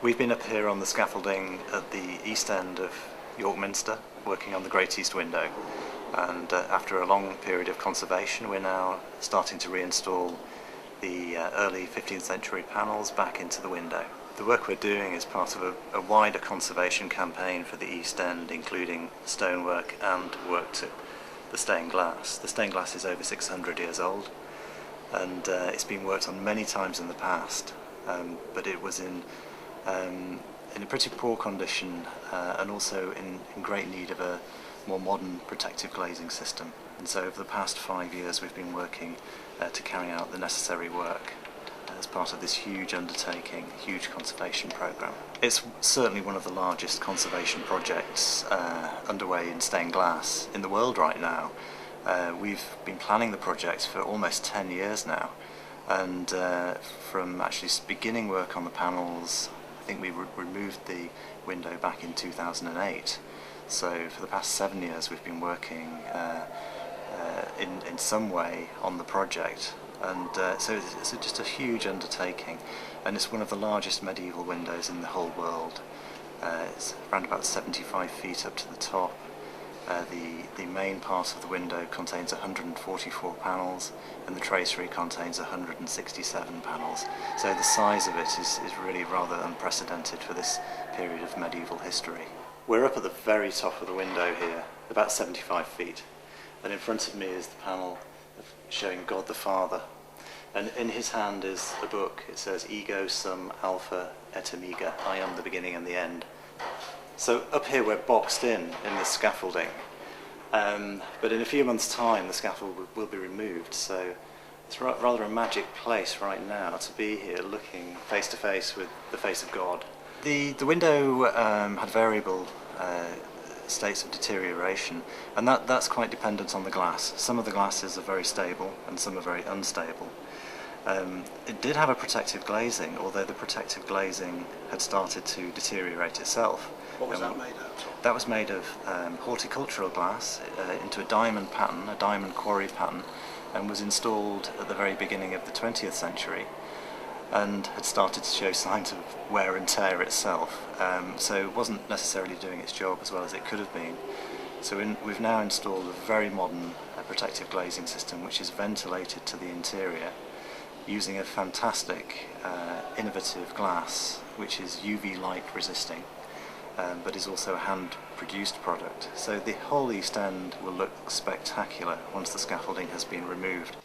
We've been up here on the scaffolding at the east end of York Minster, working on the Great East Window, and after a long period of conservation we're now starting to reinstall the early 15th century panels back into the window. The work we're doing is part of a wider conservation campaign for the East End, including stonework and work to the stained glass. The stained glass is over 600 years old, and it's been worked on many times in the past, but it was in a pretty poor condition and also in great need of a more modern protective glazing system. And so over the past 5 years we've been working to carry out the necessary work as part of this huge undertaking, huge conservation programme. It's certainly one of the largest conservation projects underway in stained glass in the world right now. We've been planning the project for almost 10 years now, and from actually beginning work on the panels, I think we removed the window back in 2008. So for the past 7 years we've been working in some way on the project, and so it's just a huge undertaking, and it's one of the largest medieval windows in the whole world. It's around about 75 feet up to the top. The main part of the window contains 144 panels, and the tracery contains 167 panels. So the size of it is really rather unprecedented for this period of medieval history. We're up at the very top of the window here, about 75 feet, and in front of me is the panel showing God the Father. And in his hand is a book. It says, Ego Sum Alpha et Omega, I am the beginning and the end. So up here we're boxed in this scaffolding, but in a few months' time the scaffold will be removed, so it's rather a magic place right now to be here looking face to face with the face of God. The window had variable states of deterioration, and that's quite dependent on the glass. Some of the glasses are very stable and some are very unstable. It did have a protective glazing, although the protective glazing had started to deteriorate itself. What was that made of? That was made of horticultural glass into a diamond pattern, a diamond quarry pattern, and was installed at the very beginning of the 20th century and had started to show signs of wear and tear itself, so it wasn't necessarily doing its job as well as it could have been. So we've now installed a very modern protective glazing system which is ventilated to the interior using a fantastic innovative glass which is UV light resisting, but is also a hand-produced product. So the whole East End will look spectacular once the scaffolding has been removed.